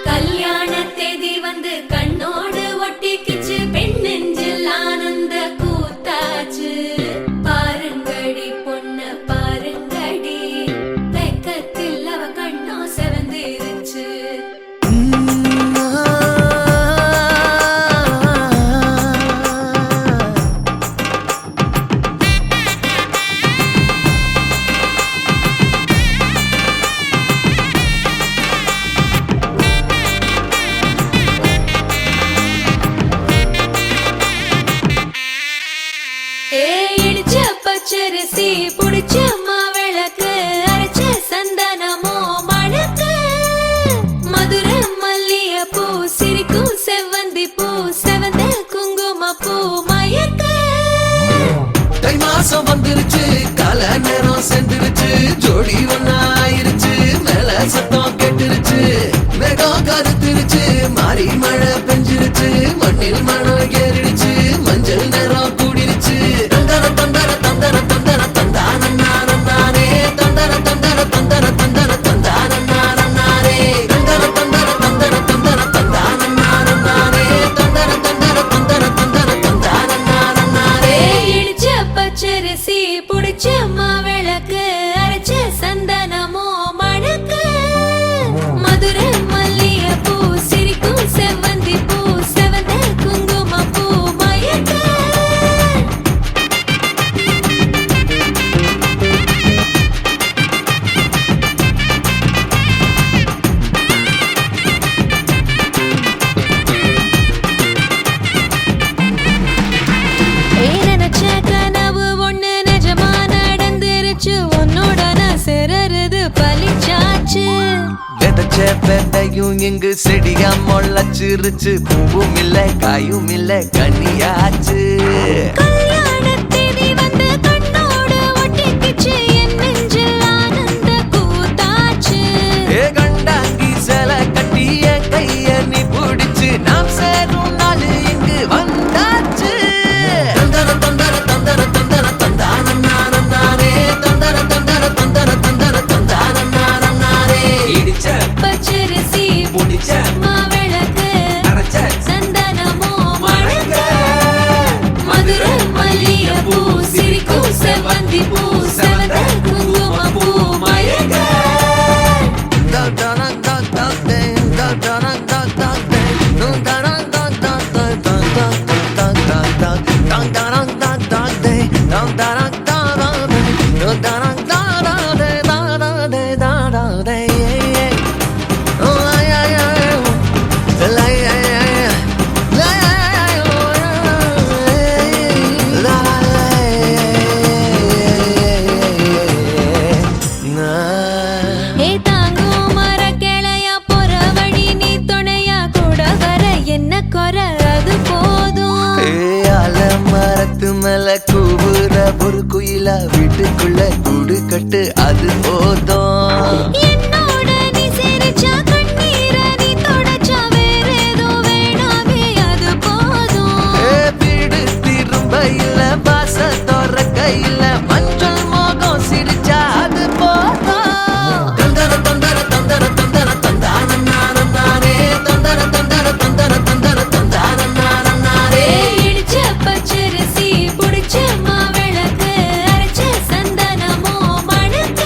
கல்யாண தேதி வந்து கண்ணோடு ஒட்டிக்கிச்சு, பெண் நெஞ்சில் ஆனந்த கூத்தாச்சு. பாருங்கடி பொண்ண பாருங்கடி, வெக்கத்தில் அவ கண்ணோ செவந்திருச்சு. இடிச்ச பச்சரிசி புடிச்ச மாவிளக்கு, அரைச்ச சந்தனமோ மணக்கு. மதுர மல்லிய பூ சிரிக்கும் செவ்வந்தி பூ, செவந்த குங்கும பூ மயக்க. தை மாசம் வந்துருச்சு, கால நேரம் சென்றுருச்சு, ஜோடி ஒன்னாயிருச்சு, மேல சத்தம் கெட்டுருச்சு. மேகம் கருத்துருச்சு, மாறி மழை பெஞ்சிருச்சு, மண்ணில் மணம் ஏறிடுச்சு, மஞ்சள் நேரம் கூடிருச்சு. தந்தர தந்தர தந்தர தந்தர தந்தானே, தந்தர தந்தர தந்தர தந்தர தந்தானே, தந்தர தந்தர தந்தர தந்தர தந்தானே, தந்தர தந்தர தந்தர தந்தர தந்தானே. இடிச்ச பச்சரிசி புடிச்ச மாவிளக்கு, அரைச்ச சந்தனமோ மணக்கு. மதுர மல்லிய பூ சிரிக்கும் செவ்வந்தி பூ, செவந்த குங்கும பூ மயக்க. நினைச்ச கனவு ஒண்ணு நிஜமா நடந்துருச்சு, உன்னோட நான் சிறருது பலிச்சாச்சு. விதைச்ச விதையும் இங்கு செடியா முளைச்சிருச்சு, பூவும் இல்ல காயும் இல்ல கனியாச்சு. கல்யாண தேதி வந்து கண்ணோடு ஒட்டிக்கிச்சு, என் நெஞ்சில் ஆனந்த கூத்தாச்சு. ஏ கண்டாங்கி சில கட்டிய கைய நீ பிடிச்சு, நாம் சேரும் நாள் இங்கு வந்தாச்சு. தந்தர தந்தர தந்தர தந்தர தந்தானே, தந்தர தந்தர தந்தர தந்தர தந்தானே. இடிச்ச பச்சரிசி புடிச்ச மாவிளக்கு, அரைச்ச சந்தனமோ மணக்க. மதுர மல்லிய பூ சிரிக்கும் செவ்வந்தி பூ, செவந்த குங்கும பூ மயக்க. ஏ தாங்கும் மரக்கிளையா போற வழி, நீ துணையா கூட வர என்ன குறை, அது போதும். மரத்து மேல கூவுற ஒரு குயிலா, வீட்டுக்குள்ள கூடு கட்டு அது போதும். என்னோட நீ சிரிச்சா கண்ணீர நீ தொடச்சா, வேற ஏதோ வேணாமே அது போதும். வீடு திரும்ப இல்ல, பாச தோற கையில, மஞ்சள் மோகம் சிரிச்சா அது போதும். தந்தர தந்தர தந்தர தந்தர தந்தானே, தந்தர தந்தர தந்தர தந்தர தந்தானே. இடிச்ச பச்சரிசி புடிச்ச மாவிளக்கு, அரைச்ச சந்தனமோ மணக்க.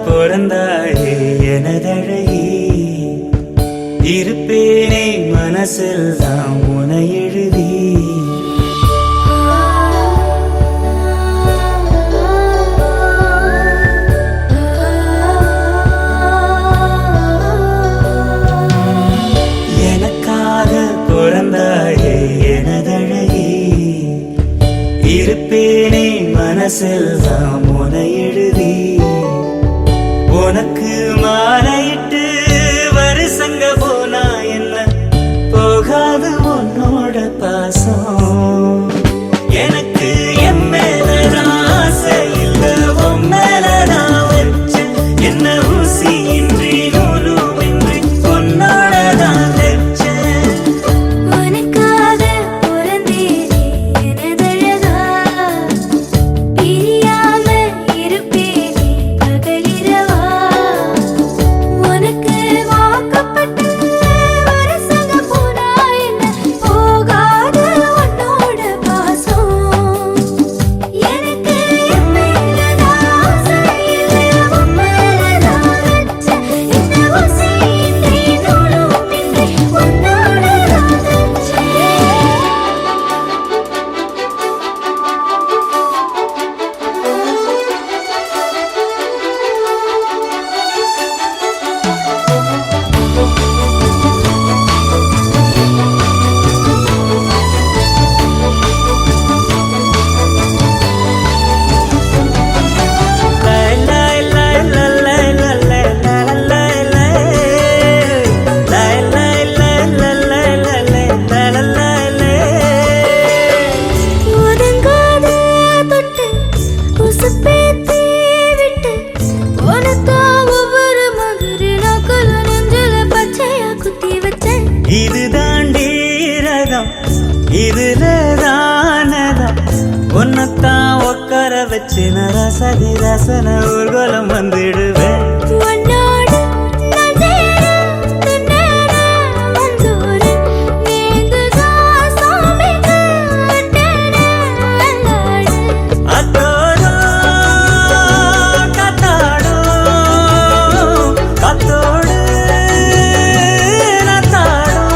பிறந்தாயே எனதழகி இருப்பேனே மனசெல்லாம் உனை எழுதி எனக்காக பிறந்தாயே எனதழகி இருப்பேனே மனசெல்லாம் உனை எழுதி உனக்கு மாலையிட்டு வருஷங்க போனா என்ன போகாது உன்னோட பாசம் எனக்கு என் மேலதான் ஆசை இல்ல உன் மேலதான் வச்ச என்ன ஊசியின்றி நூலுமின்றி உன்னோடதான் வச்சேன் உனக்காக பிறந்தேனே எனதழகா பிரியாம இருப்பேனே பகலிரவா உனக்கு வாக்கப்பட்ட வருஷங்க போனா என்ன போகாது உன்னோட பாசம் எனக்கு என் மேலதான் ஆசை இல்ல உன் மேலதான் வச்ச என்ன ஊசியின்றி நூலுமின்றி உன்னோடதான் ஒதுங்காத தொட்டு உசுப்பேத்தி விட்டு உனக்கா ஒவ்வொரு மாதிரி நாக்குல நெஞ்சில பச்சையா குத்தி வச்சேன் இது தாண்டி ரகம் இதுல தானதம் உன்னத்தான் உட்கார வச்சு நரசதி ரசன ஊர்வலம் வந்துடுவேன் உன்னோடு நான் சேர தின்னேன மஞ்சூரு நீங்குதா சாமிக்கு அட்டேன அல்லாடு அத்தோடும் கத்தாடும் கத்தோடு நத்தாடும்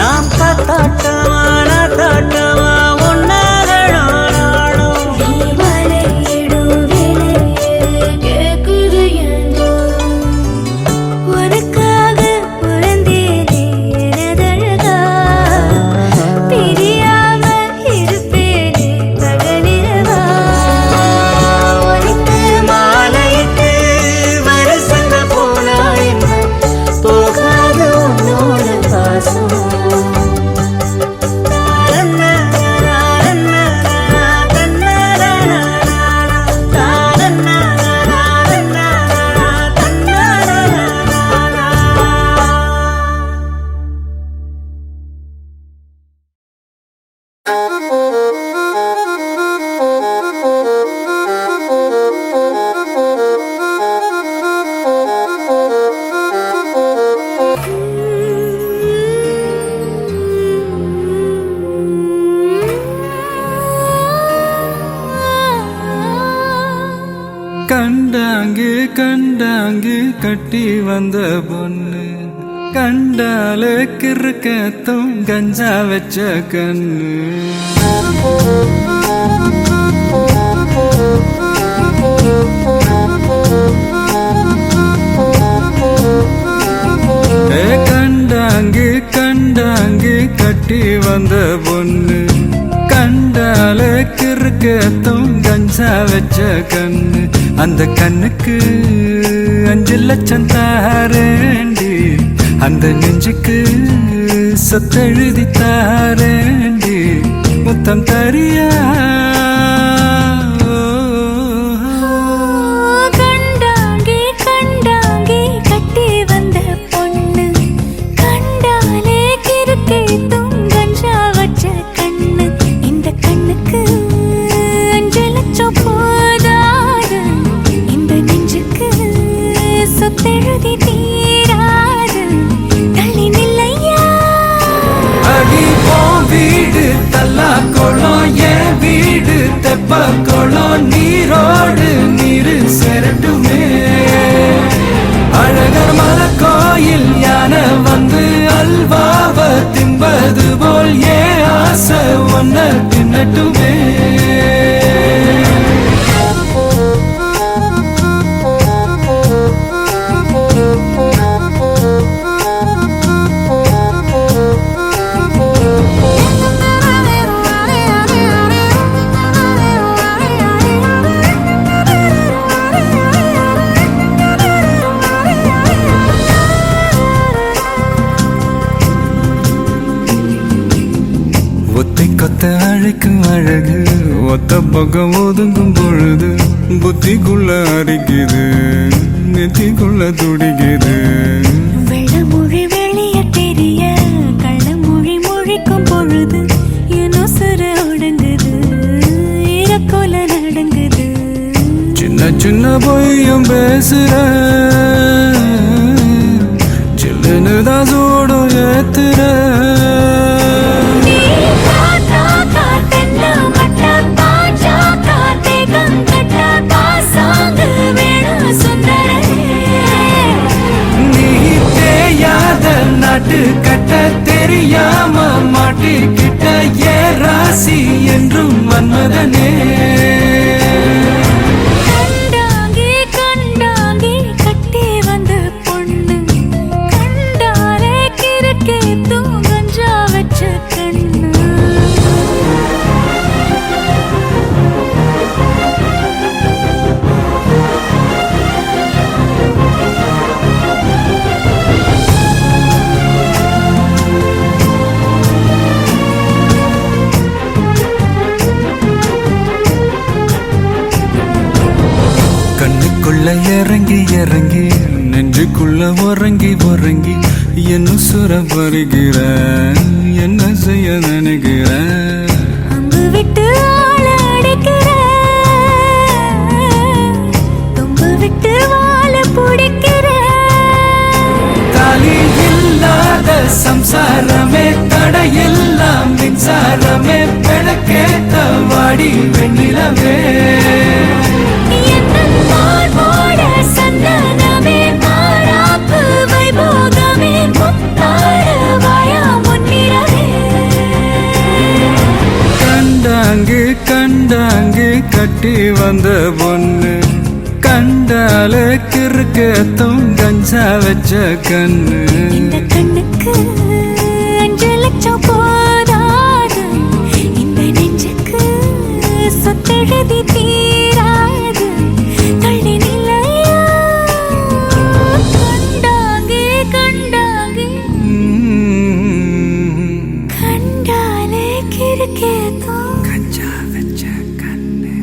நாம் கத்தாட்டமா நத்தாட்டமா உன்னாகணும் நாடும் நீ மலையிடும் விலையிடு கேக்குது என்றோ உனக்காக பிறந்தேனே எனதழகா பிரியாம இருப்பேனே பகலிரவா உனக்கு மாலையிட்டு வருஷங்க போனா என்ன போகாது உன்னோட பாசம் கண்டாங்கு கண்டாங்கு கட்டி வந்த பொண்ணு கண்டால கிறுக்கத்தும் கஞ்சா வச்ச கண்ணு கண்டாங்கு கண்டாங்கு கட்டி வந்த பொண்ணு கண்டால கிறுக்கத்தும் கஞ்சா வச்ச கண்ணு அந்த கண்ணுக்கு 5 லட்சம் தாரேண்டி அந்த நெஞ்சுக்கு சொத்தெழுதி தாரேண்டி முத்தம் தரியா கண்டாங்கி கண்டாங்கி கட்டி வந்த பொண்ணு கண்டாலே கிறுக்கே கஞ்சா வச்ச கண்ணு இந்த கண்ணுக்கு 5 லட்சம் போதாது இந்த நெஞ்சுக்கு சொத்தெழுதி தீராது தள்ளி நில்லையா அடி போ வீடு தல்லா குளம் ஏன் வீடு அழைக்கும் அழகு ஒத்த பக்கம் ஒதுங்கும் பொழுது புத்திக்குள்ள அரிக்குது நெத்திக்குள்ள துடிக்குது. வெள்ளமொழி வெளிய தெரிய கள்ளமொழி மொழிக்கும் பொழுது என் உசுர ஒடுங்குது இறக்கோல நடங்குது. சின்ன சின்ன பொய்யும் பேசுற சில்லுன்னு தான் சூடும் ஏத்துற. நாட்டு கட்ட தெரியாம மாட்டிக்கிட்ட ஏ ராசி என்றும் வன்மதனே. கண்டாங்கி கண்டாங்கி கட்டி வந்த பொண்ணு கண்டாலே கிறுக்கே தூங்கஞ்சா வச்ச கண்ணு. கண்ணுக்குள்ள இறங்கி இறங்கி நெஞ்சுக்குள்ள உறங்கி உறங்கி என்ன சுர பருகிற என்ன செய்ய நினைக்கிற. அங்கு விட்டு ஆள அடிக்கிற தும்பு விட்டு வாழ பிடிக்கிற. தாலி இல்லாத சம்சாரமே தடையெல்லாம் மின்சாரமே பிழக்கேத்த வாடி வெண்ணிலவே. கண்டாங்கு கண்டாங்கு கட்டி வந்த பொண்ணு கண்டால கிறுக்கத்தும் கஞ்சா வச்ச கண்ணு. இந்த கண்ணுக்கு 5 லட்சம் போதாது இந்த நெஞ்சுக்கு சொத்தெழுதி தீராது தள்ளி நிலையா. கண்டாங்கே கண்டாங்கே கண்டாலே கிறுக்கேதோ கஞ்சா வச்ச கண்ணு.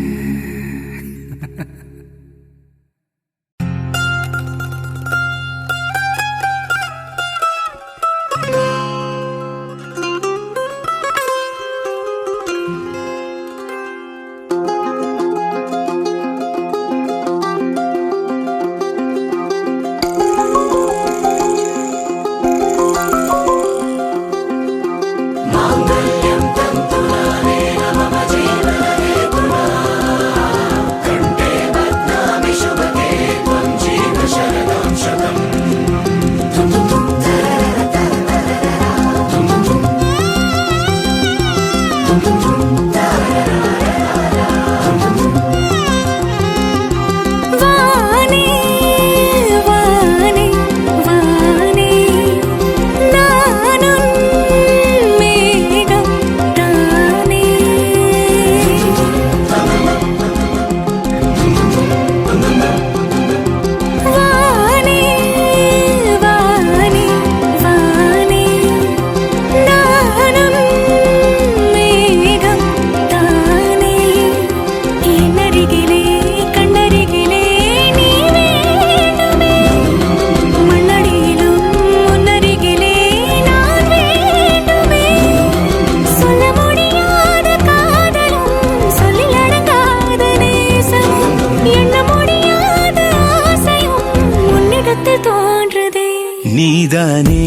நீதானே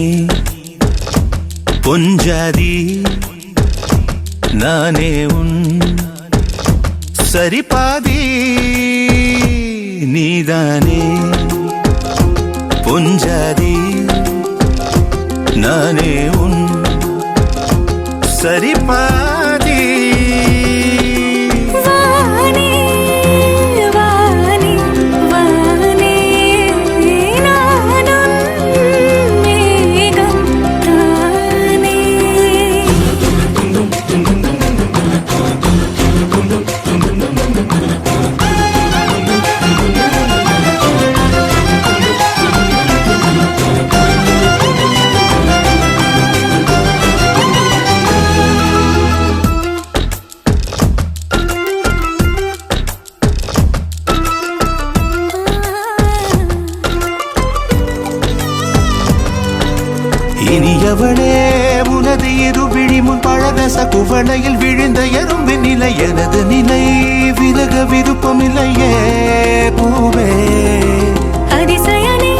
பொஞ்சாதி நானே உன் சரிபாதி. நீதானே பொஞ்சாதி நானே உன் சரிபாதி. முன் பழதச குவளையில் விழுந்த எறும்பின் நிலை எனது நிலை விலக விருப்பமில்லையே பூவே அதிசயனே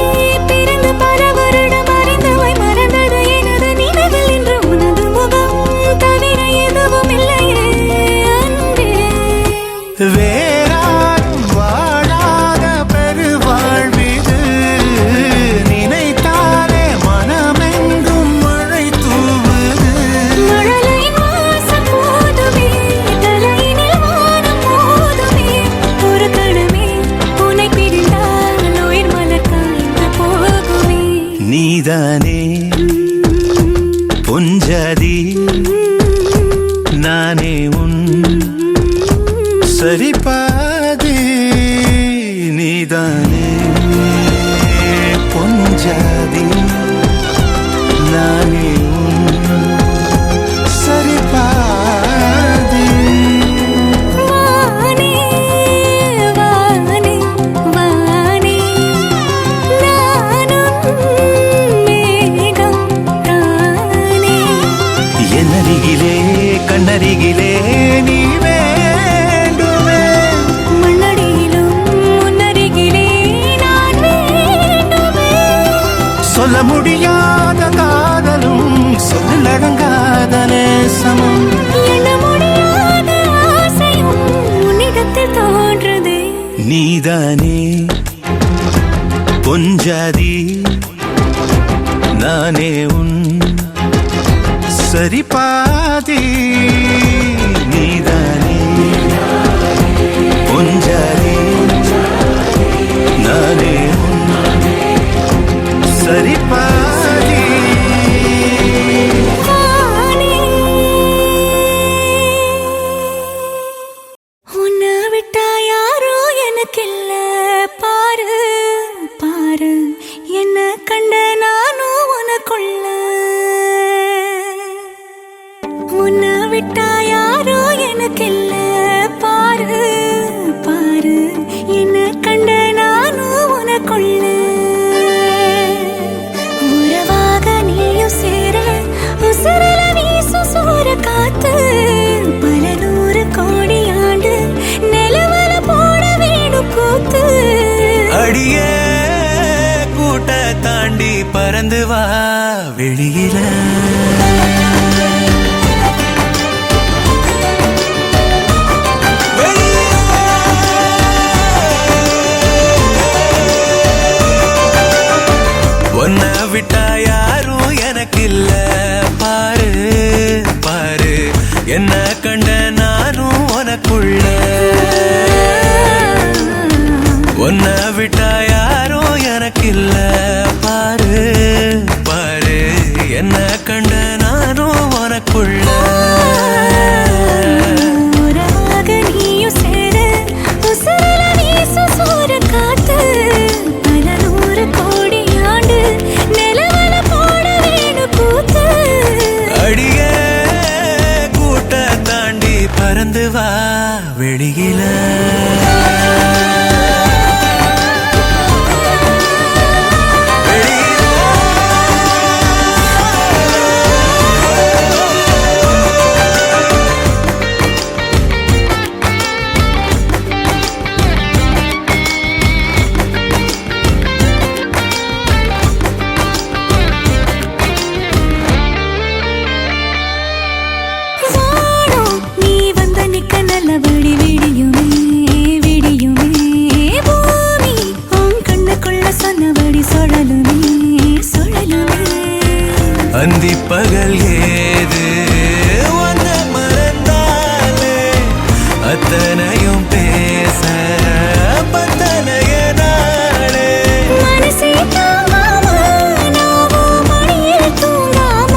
பிறந்து பல வருடம் அறிந்தவை மறந்தது எனது நினைவில் இன்று உனது முகம் தவிர எதுவும் இல்லையே அன்பே வேறாரும் வாழாத பெருவாழ்விது நினைத்தாலே மனமெங்கும் மழை தூவுது மழலையின் வாசம் போதுமே தலையினில் வானம் போதுமே ஒரு கணமே உன்னை பிரிந்தால் உயிர் மலர் காய்ந்து போகுமே நீதானே பொஞ்சாதி நானே உன் சரிபாதி நீதானே பொஞ்சாதி நானே உன் சரிபாதி வானே வானே வானே நானும் மேகம் தானே என்னருகிலே கண்ணருகிலே நீ வேண்டுமே மண்ணடியிலும் முன்னருகிலே நான் வேண்டுமே சொல்ல முடியாத காதலும் சொல்லடங்காத நேசமும் எண்ண முடியாத ஆசையும் உன்னிடத்தில் தோன்றுதே நீதானே பொஞ்சாதி நானே உன் சரிபாதி நீதானே பொஞ்சாதி நானே உன் சரிபாதி வானே உன்னை விட்டா யாரோ எனக்கில்ல பாரு பாரு என்ன கண்ட நானும் உனக்குள்ள உன்னை விட்டா யாரோ எனக்கில்ல பாரு பாரு என்ன கண்ட நானும் உனக்குள்ள உறவாக நீயும் சேர உசுரல வீசும் சூற காத்து பல நூறு கோடி ஆண்டு நிலவல போட வேணும் கூத்து அடியே கூட்ட தாண்டி பறந்து வா வெளியில உன்னை விட்டா யாரும் எனக்கு இல்ல பாரு பாரு என்ன கண்ட நானும் உனக்குள்ள உன்னை விட்டா யாரும் எனக்கு இல்ல பாரு பாரு என்ன கண்ட நானும் உனக்குள்ள உறவாக நீயும் சேர உசுரல வீசும் சூற காத்து பல நூறு கோடி ஆண்டு நிலவல போட வேணும் கூத்து அடியே கூட்ட தாண்டி பறந்து வா வெளியில வானம் நீ வந்த நிக்க நல்லபடி விடியுமே விடியுமே பூமி உன் கண்ணுக்குள்ள சொன்னபடி சுழலுமே சுழலுமே அந்தி பகல் ஏது உன்னை மறந்தாலே அத்தனையும் பேச பத்தனைய நாளே மனசே தாங்காம நாவும் மணியில் தூங்காம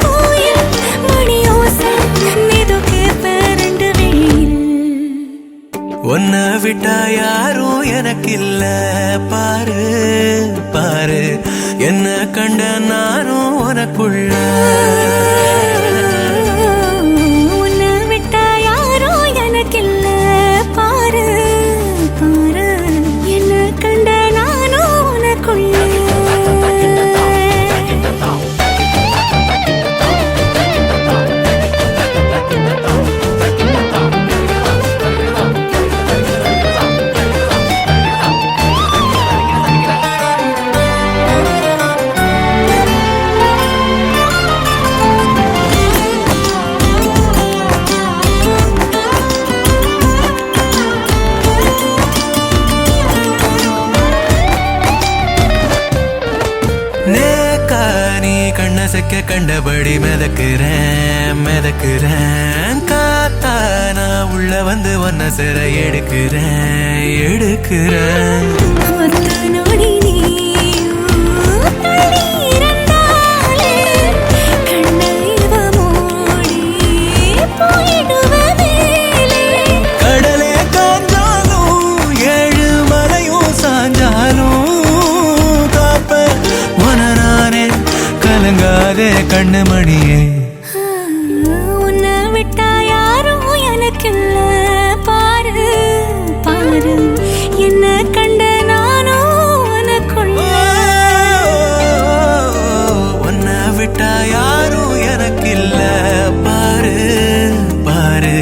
கோயில் மணியோசை மெதுக்கே பரண்டு வெளியில் உன்னை விட்டா யாரும் எனக்கு இல்ல பாரு பாரு என்ன கண்ட நானும் உனக்குள்ள உன்னை விட்டா யாரோ எனக்கில்ல பாரு பாரு என்ன கண்ட நானும் உனக்குள்ள கண்ணசைக்க கண்டபடி மிதக்குறேன் மிதக்குறேன் காத்தா நான் உள்ள வந்து ஒன்ன சிற எடுக்கிறேன் எடுக்கிறேன் ஒத்த நொடி நீயும் தள்ளி இருந்தாலே கண்ணைவ மூடி போயிடுவதேலே. கடலே காஞ்சாலும் ஏழு மலையும் சாஞ்சாலும் காப்ப நானே கலங்காதே கண்ணு மணியே. உன்னை விட்டா யாரும் எனக்கில்ல பாரு பாரு என்ன கண்ட நானும் உனக்குள்ள. உன்னை விட்டா யாரும் எனக்கு இல்ல பாரு பாரு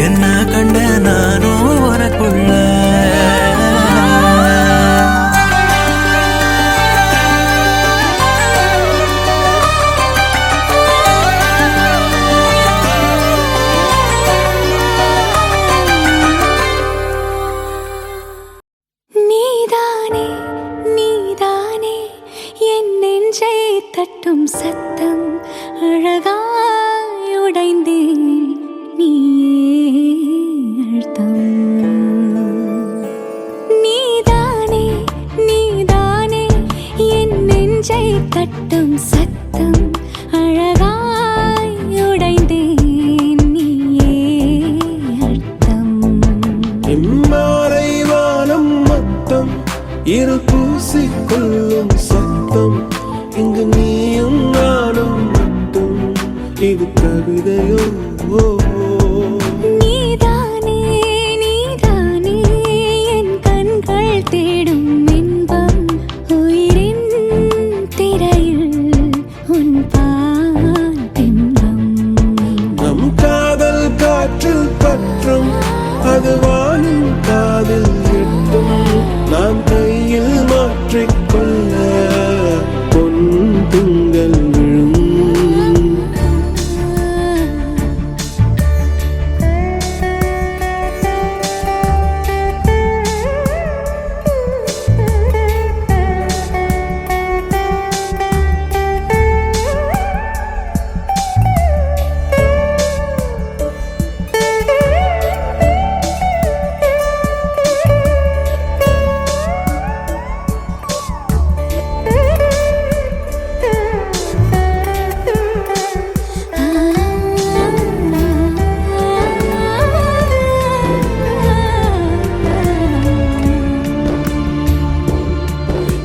என்ன கண்ட நானும் உனக்குள்ள. நீதானே நீதானே என் நெஞ்சை தட்டும் சத்தம் அழகாய் உடைந்தேன் நீயே அழுத்தம். நீதானே நீதானே என் நெஞ்சை தட்டும் சத்தம் அழகாய் உடைந்தேன் நீயே அழுத்தம். இம்மாறை வானம் மொத்தம் இரு பூசிக்கொள்ளும் சத்தம் இங்கு நீயும் நானும் மட்டும் இது கவிதையோ. நீதானே நீதானே என் கண்கள் தேடும் இன்பம் உயிரின் திரையில் உன் பால் பிம்பம். நம் காதல் காற்றில் பற்றும் அது வானின் காதில் எட்டும் நாம் கையில் மாற்றிக்கொள்ள பொன் திங்கள் விழும்.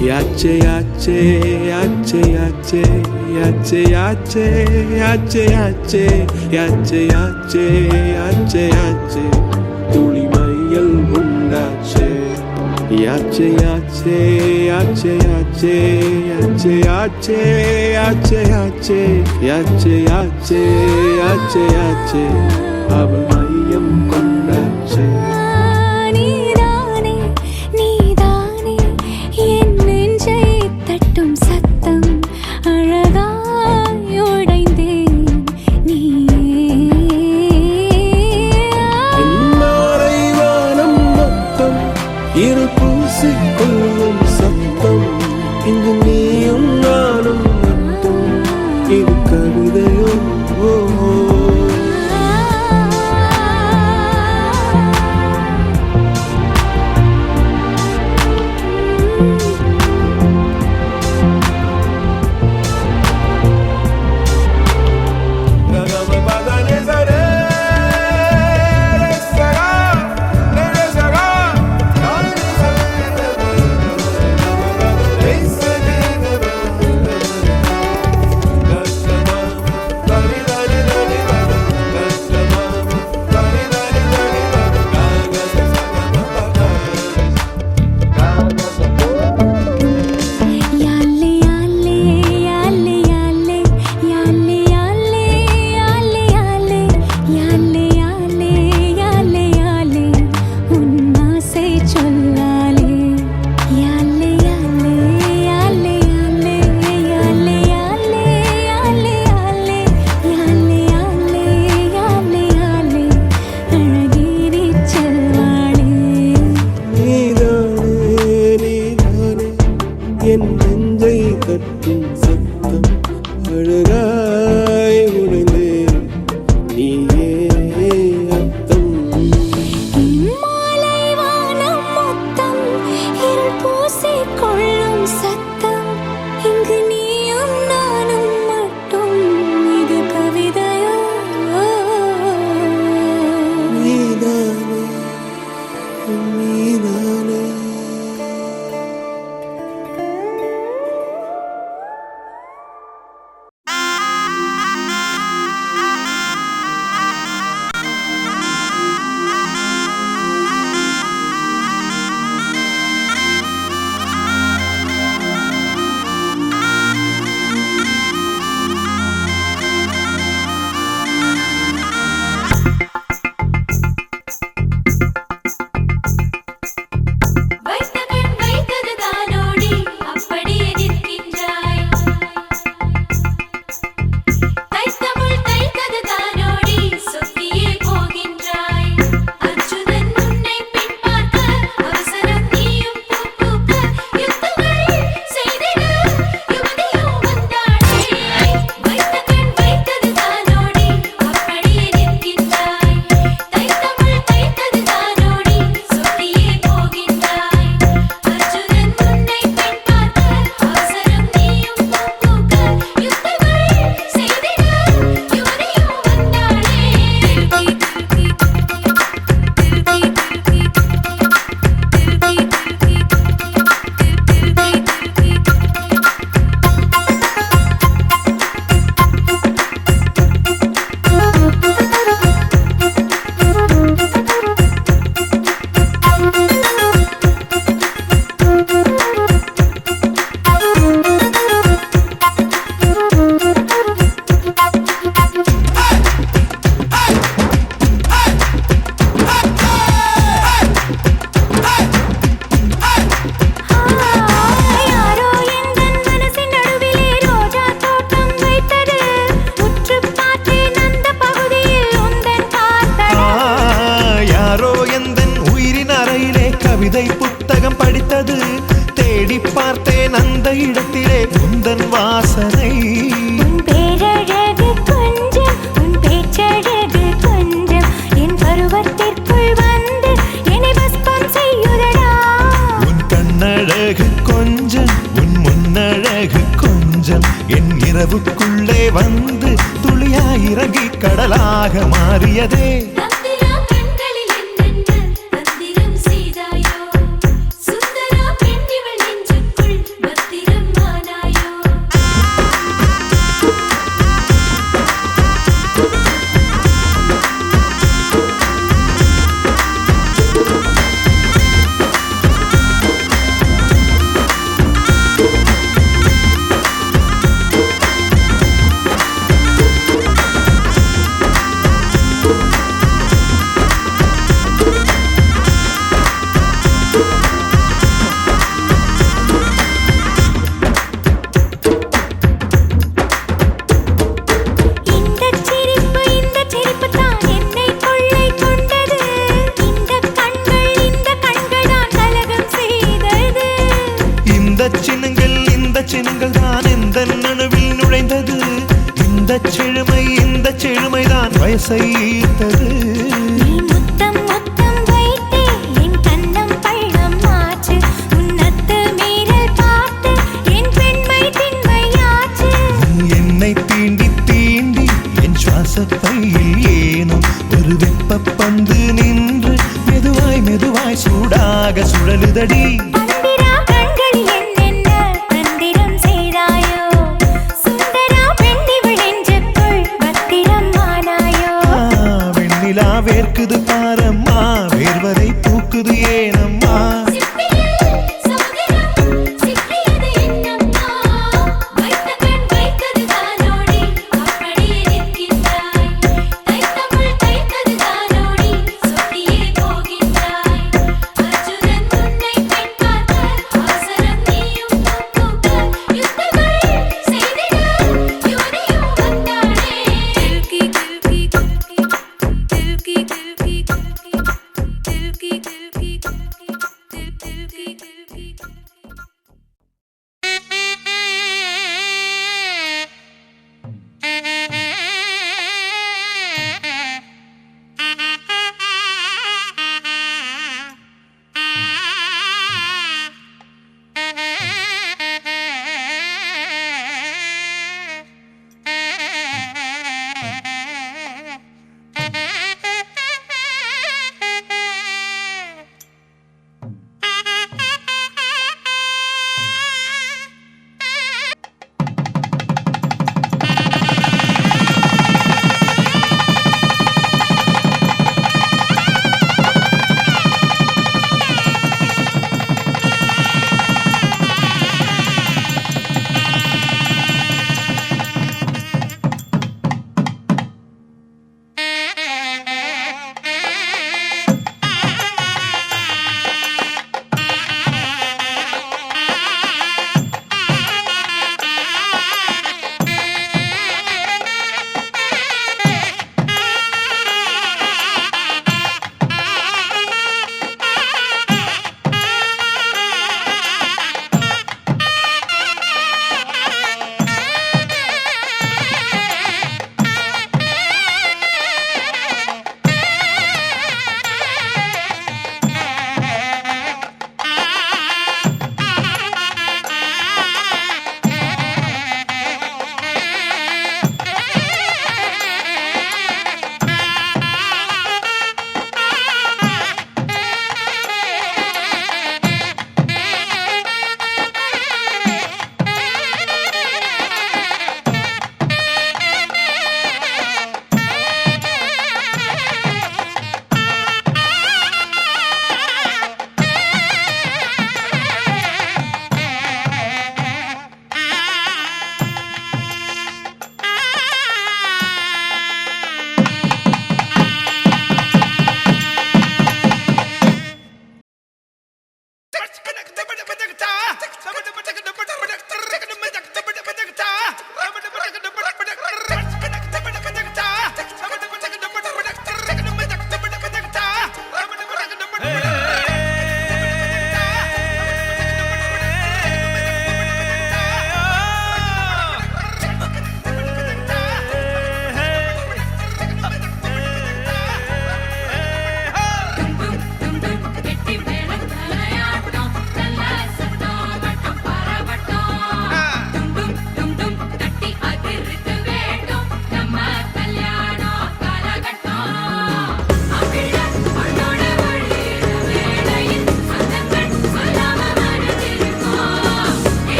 Yache yache yache yache yache yache yache yache yache yache yache yache tuli mayal undache. Yache yache yache yache yache yache yache yache yache yache yache yache aval mayam kondache. நீதானே நீதானே என் நெஞ்சை தட்டும் சத்தம் அழகாய் உடைந்தேன் நீயே. இம்மாறை வானம் மொத்தம் இரு பூசிக்கொள்ளும் சத்தம் இங்கு நீயும் நானும் மட்டும் இது கவிதையோ. அடித்தது. தேடி பார்த்தேன் அந்த இடத்திலே உந்தன் வாசனை. உன் பேரழகு கொஞ்சம், உன் பேச்சழகு கொஞ்சம், என் பருவத்திற்குள் வந்து என்னை பஸ்பம் செய்யுதடா. உன் கண்ணழகு கொஞ்சம், உன் முன்னழகு கொஞ்சம், என் இரவுக்குள்ளே வந்து துளியாய் இறங்கி கடலாக மாறியதே. தந்திரா கண்களில் என்னென்ன தந்திரம் செய்தாயோ, சுந்தரா பெண்ணிவள் நெஞ்சுக்குள் பத்திரம் ஆனாயோ. இந்த சிரிப்பு தான் என்னை கொள்ளை கொண்டது. இந்த கண்கள் தான் கலகம் செய்தது. இந்த சின்னங்கள் தான் எந்த நனவில் நுழைந்தது. இந்த செழுமைதான் வயசை ஈர்த்தது. நீ முத்தம் வைத்தே என் கண்ணம் பள்ளம் ஆச்சு. உன்னத்து மீறல் பார்த்து என் பெண்மை திண்மையாச்சு. என்னை தீண்டி என் சுவாசப்பையில் ஏனோ ஒரு வெப்பப் பந்து நின்று மெதுவாய் சூடாக சுழலுதடி. தந்திரா கண்களில் என்னென்ன தந்திரம் செய்தாயோ, சுந்தரா பெண்ணிவள் நெஞ்சுக்குள் பத்திரம் ஆனாயோ. வெண்ணிலா வேர்க்குது பாரம்மா, வேர்வரை பூக்குது ஏனம்மா. சிக்கியது என்னம்மா, வைத்த கண் வைத்தது தானோடி, அப்படியே நிற்கின்றாய். தைத்தது தானோடி, சொட்டியே போகின்றாய். அர்ஜுனன் உன்னை பெண் பார்க்க, ஆசனம் நீயும் பூக்க, யுத்தங்கள் செய்திட யுவனியும் வந்தாளே. தில்கி தில்கி தில்கி தில்கி தில்கி தில்கி தில்கி தில்கி தில்கி.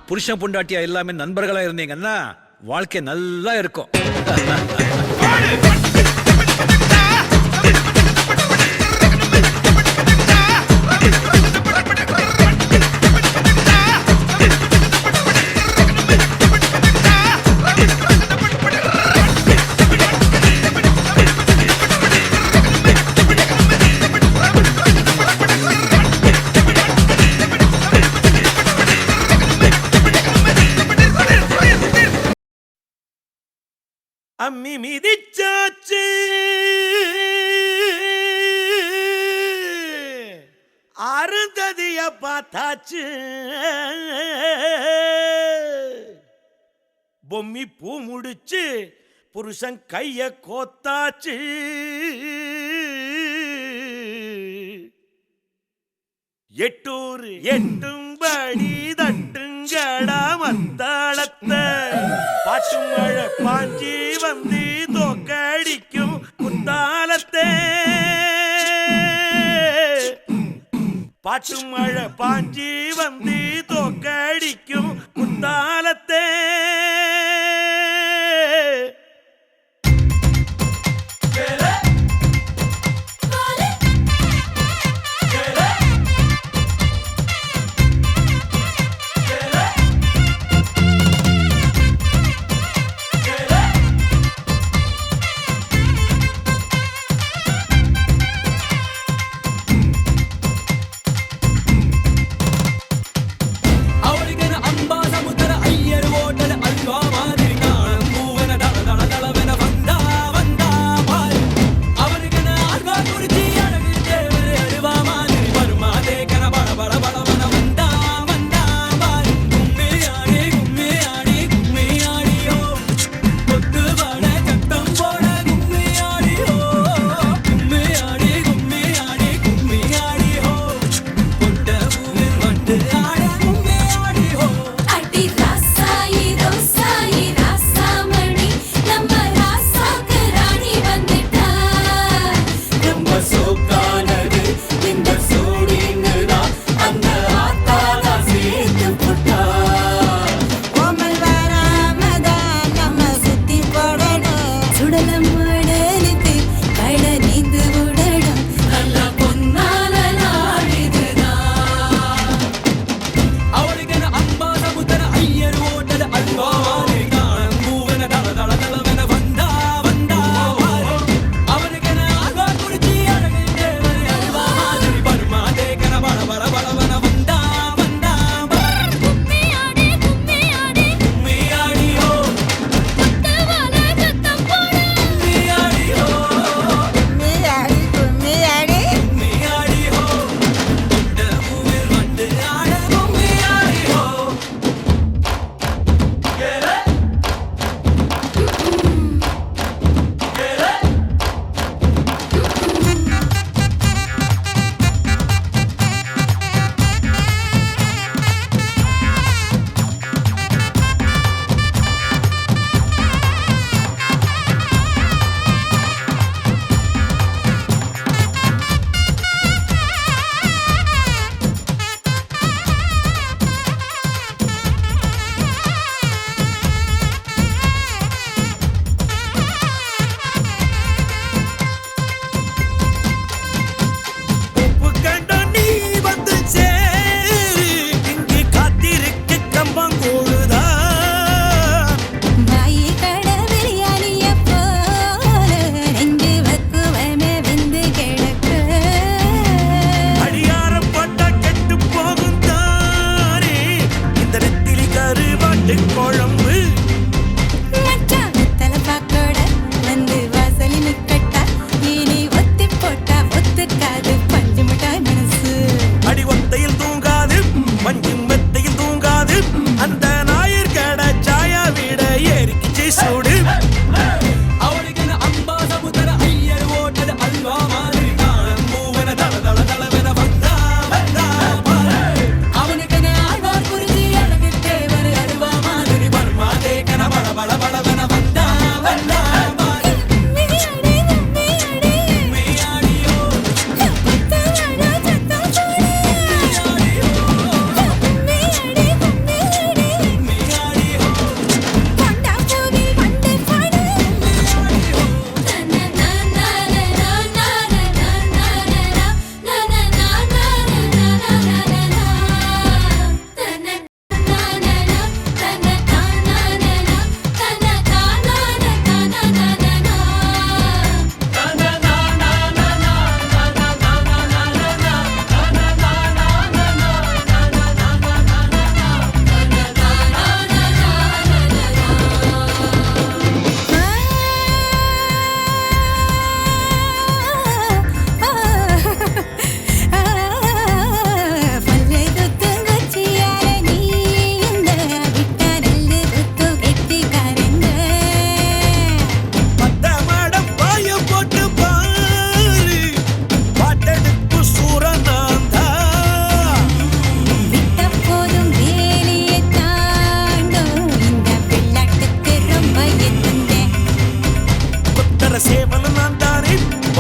புருஷன் பொண்டாட்டியா எல்லாமே நண்பர்களா இருந்தீங்கன்னா வாழ்க்கை நல்லா இருக்கும். அம்மி மிதிச்சாச்சு அருந்ததிய பார்த்தாச்சு பொம்மி பூ முடிச்சு புருஷன் கைய கோத்தாச்சு எட்டூர் எட்டும்படி தட்டுங்கடா மத்தாளத்தை பாட்டு மழை பாஞ்சி வந்து தோக்கடிக்கும் குத்தாலத்தே பாட்டு மழை பாஞ்சி வந்து தோக்கடிக்கும் குத்தாலத்தே ಅವರಿಗನ ಅಂಬಾ ಸಮುದ್ರ ಅಯ್ಯರ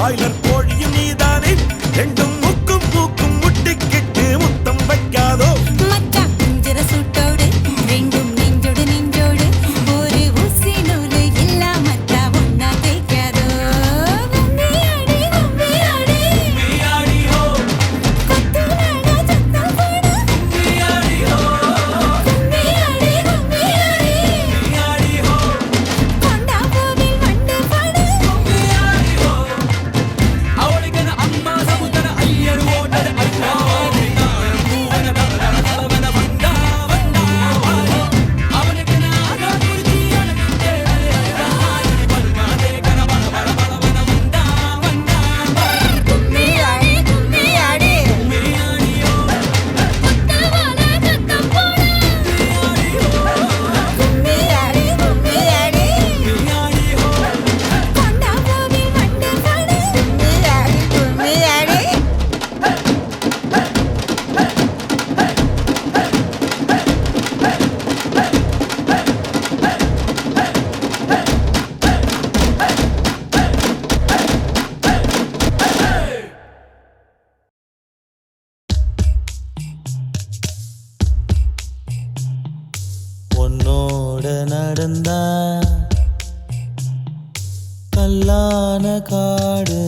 பாய்லர் கோழியும் நீதானே ரெண்டும் முக்கும் மூக்கும் முட்டிக்கிட்டு முத்தம் வைக்காதோ மச்சான் குஞ்சர சூட்டோடு ரெண்டும் நெஞ்சோடு நெஞ்சோடு ஒரு ஊசி நூலு இல்லாமத்தா ஒன்னா தேய்க்காதோ கும்மியாடி கும்மியாடி கும்மியாடி ஹோ கொத்துனாடா சத்தம் போடு கும்மியாடி ஹோ கும்மியாடி கும்மியாடி கும்மியாடி ஹோ கொண்டா கோவில் வண்டு பாடு கும்மியாடி ஹோ அவளுக்கென அம்மா சமுதர ஐயர் ஓட்டர் ஐயா கும்மியாடி கும்மியாடி கொத்தவால சத்தம் போடு கும்மியாடி கும்மியாடி கொண்டா கோவில் வண்டு பாடு கும்மியாடி கும்மியாடி உன்னோட நடந்தா கல்லான காடு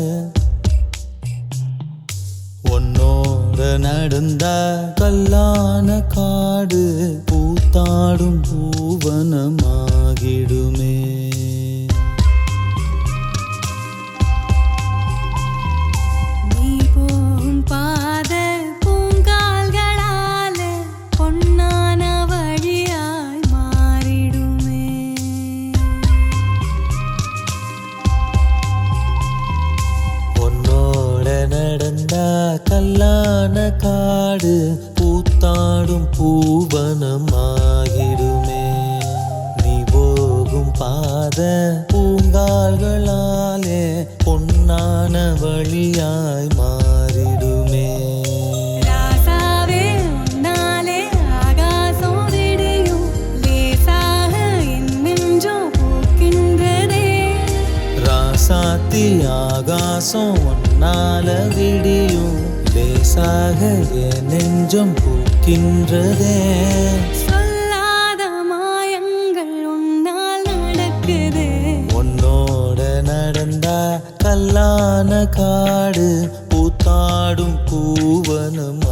உன்னோட நடந்தா கல்லான காடு பூத்தாடும் பூவனமாகிடுமே நீ போகும் பாத பூங்கால்களால பொன்னான வழியாய் மாறிடுமே உன்னோட நடந்தா கல்லான காடு பூத்தாடும் பூவனமாகிடுமே நீ போகும் பாத பூங்கால்களாலே பொன்னான வழியாய் மாறிடுமே ராசாவே உன்னாலே ஆகாசம் விடியும் லேசாக என் நெஞ்சம் பூக்கின்றதே ராசாத்தி ஆகாசம் ஒன்னால விடியும் லேசாக என் நெஞ்சம் பூக்கின்றதே சொல்லாத மாயங்கள் உன்னால் நடக்குதே உன்னோட நடந்தா கல்லான காடு பூத்தாடும் பூவனமாகிடுமே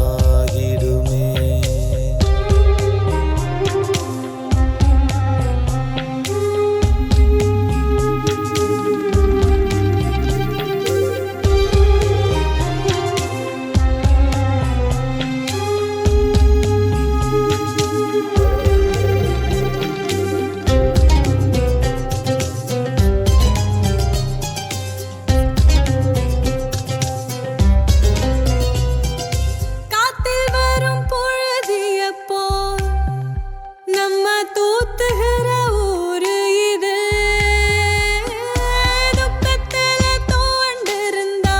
காத்தில் வரும் பொழுதிய போல் நம்ம தூத்துகிற ஊரு இது துக்கத்துல தோண்டிருந்தா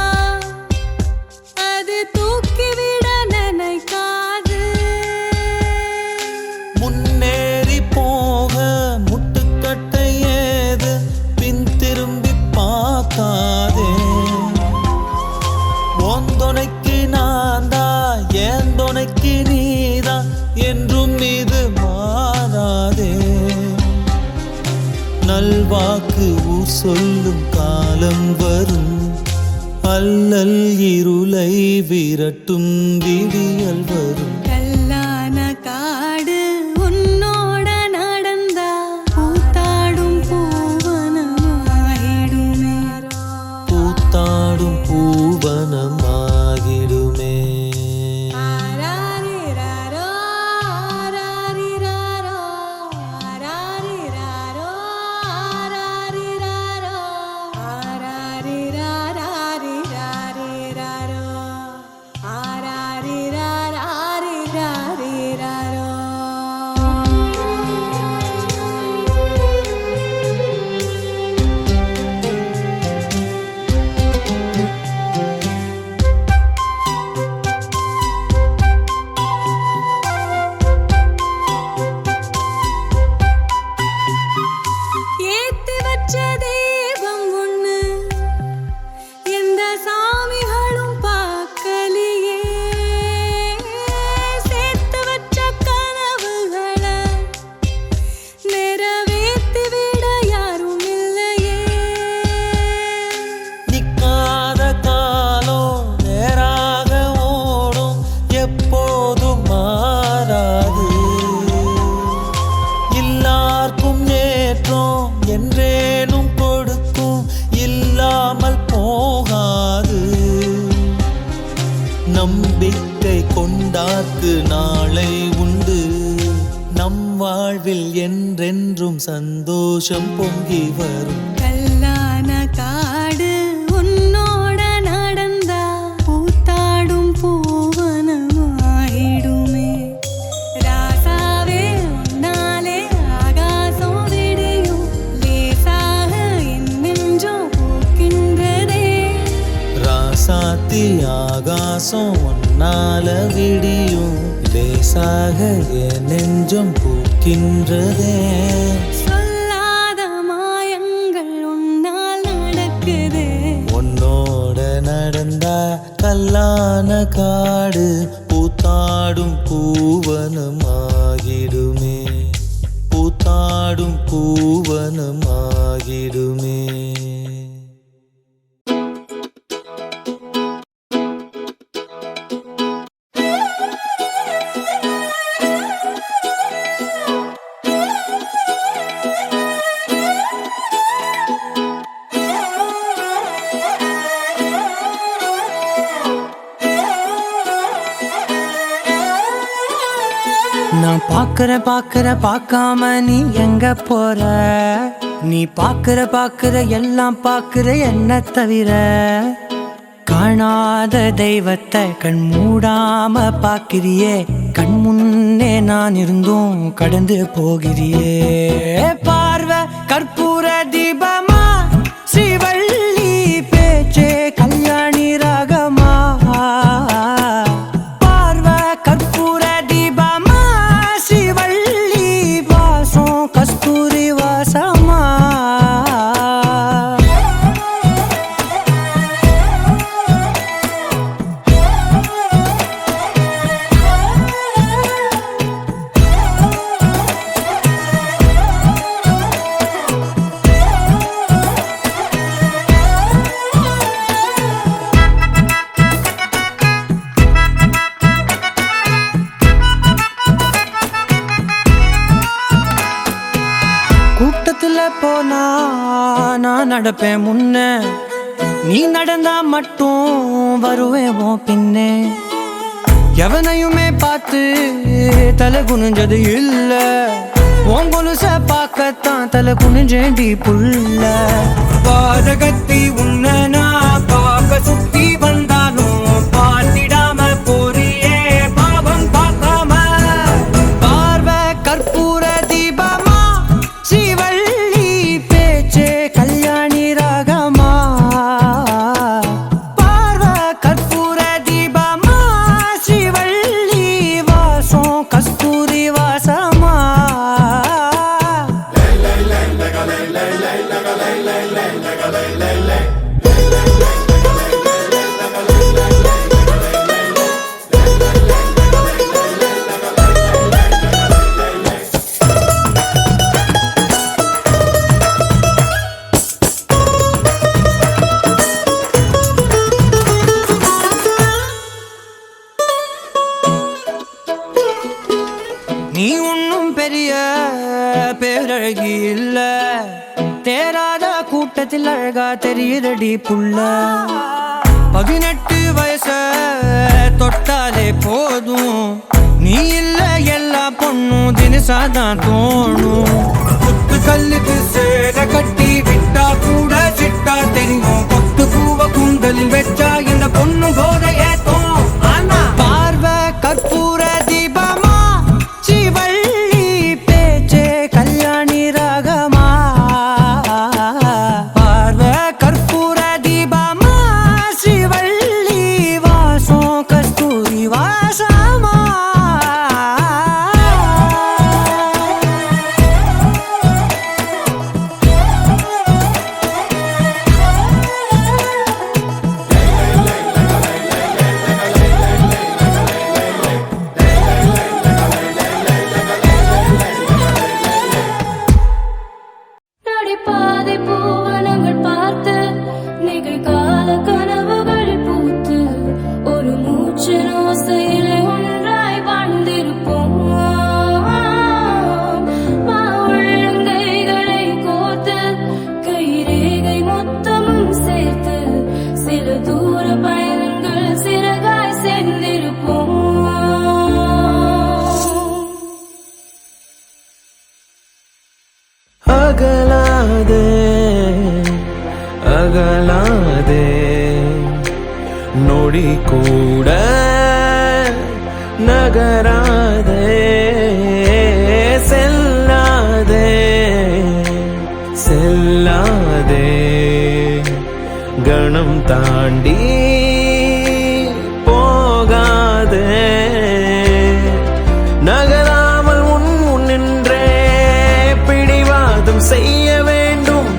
அது தூக்கிவிட நினைக்காது முன்னேறி போக முட்டுக்கட்டை ஏது பின் திரும்பி பார்க்காதே உந்தொனைக்கு நான் தான் என் துணைக்கு நீதான் என்றும் இது மாறாதே நல்வாக்கு ஊர் சொல்லும் காலம் வரும் அல்லல் இருளை விரட்டும் விடியல் வரும் கல்லான காடு உன்னோட நடந்தா பூத்தாடும் பூவனமாயிடுமே பூத்தாடும் பூவனமாகிடுமே ஆராரிராரோ, ஆராரிராரோ, ஆராரிராரோ, ஆராரிராரோ, ஆராரிராராரிராரிராரோ, ஆராரிராராரிராரிராரோ. என்றும் சந்தோஷம் பொங்கி வரும். கல்லான காடு உன்னோட நடந்தா பூத்தாடும் பூவனமாயிடுமே. ராசாவே உன்னாலே ஆகாசம் விடியும் லேசாக என் நெஞ்சம் பூக்கின்றதே. ராசாத்தி ஆகாசம் ஒன்னால விடியும் லேசாக என் நெஞ்சம் பூக்கின்றதே. சொல்லாத மாயங்கள் உன்னால் நடக்குதே. உன்னோட நடந்தா கல்லான காடு பூத்தாடும் பூவனமாகிடுமே. பூத்தாடும் பூவனமாகிடுமே. நான் பாக்குற பார்க்காம நீ எங்க போற? நீ பாக்குற எல்லாம் பாக்குற என்ன தவிர. காணாத தெய்வத்தை கண் மூடாம பாக்கிறியே. கண் முன்னே நான் இருந்தும் கடந்து போகிறியே. பார்வை கற்பூர தீபமா ஸ்ரீவள்ளி பேச்சே கல்யாணி ராகமா. பார்வை கற்பூர தீபமா ஸ்ரீவள்ளி வாசம் கஸ்தூரி வாசமா. கூட்டத்துல போனா நான் நடப்பேன் முன்ன. நீ நடந்தா மட்டும் வருவேன் உன் பின்னே. எவனையுமே பார்த்து தலை குனிஞ்சது இல்ல. உன் கொலுச பார்க்கத்தான் தலை குனிஞ்சேண்டி புள்ள. பாதகத்தி உன்ன நான் பார்க்க சுத்தி வந்தாலும் பார்த்திடாம போறியே பாவம் பார்க்காம. பார்வை கற்பூர தீபமா ஸ்ரீவள்ளி பேச்சே கல்யாணி ராகமா. பார்வை கற்பூர தீபமா ஸ்ரீவள்ளி வாசம் கஸ்தூரி வாசமா. நீ ஒன்னும் பெரிய பேரழகி இல்ல. தேராத கூட்டத்தில் அழகா தெரியுதடி புள்ள. 18 வயச தொட்டாலே போதும். நீ இல்ல எல்லா பொண்ணும் தினசாதான் தோணும். குத்து கல்லுக்கு சேர கட்டி விட்டா கூட சிட்டா தெரியும். கொத்து பூவ கூந்தலில் வச்சா இந்த பொண்ணும் போத ஏத்தோம். ஆனா பார்வை கற்பூர தீபமா ஸ்ரீவள்ளி பேச்சே கல்யாணி ராகமா. பார்வை கற்பூர தீபமா ஸ்ரீவள்ளி வாசம் கஸ்தூரி வாசமா. நடைபாதை பூவனங்கள் பார்த்து நிகழ்கால கனவுகள் பூத்து ஒரு மூச்சு ஓசையிலே ஒன்றாய் வாழ்ந்திருப்போம். உள்ளங்கைகளை கோர்த்து கைரேகை மொத்தமும் சேர்த்து சில தூர பயணங்கள் சிறகாய் சேர்ந்திருப்போம். நொடி கூட நகராதே செல்லாதே செல்லாதே கணம் தாண்டி போகாதே நகராமல் நின்றே பிடிவாதம் செய்ய வேண்டும்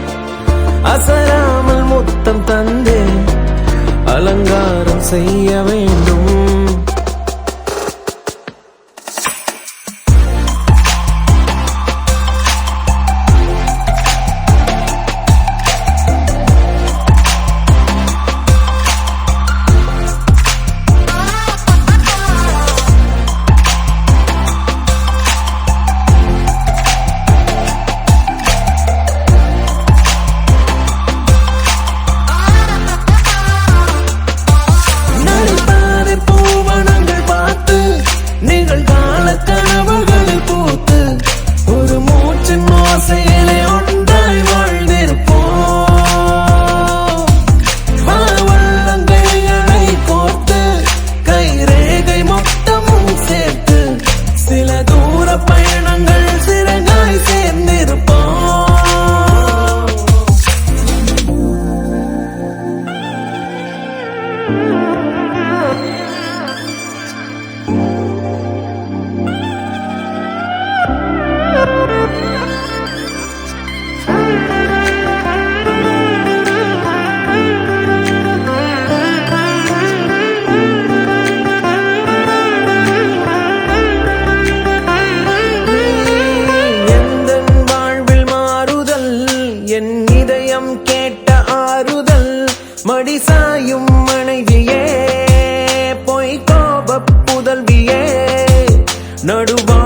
அசராமல் முத்தம் தந்தே அலங்காரம் செய்ய வேண்டும் மடிசாயும் மனைவியே பொய் கோப புதல்வியே நடுவா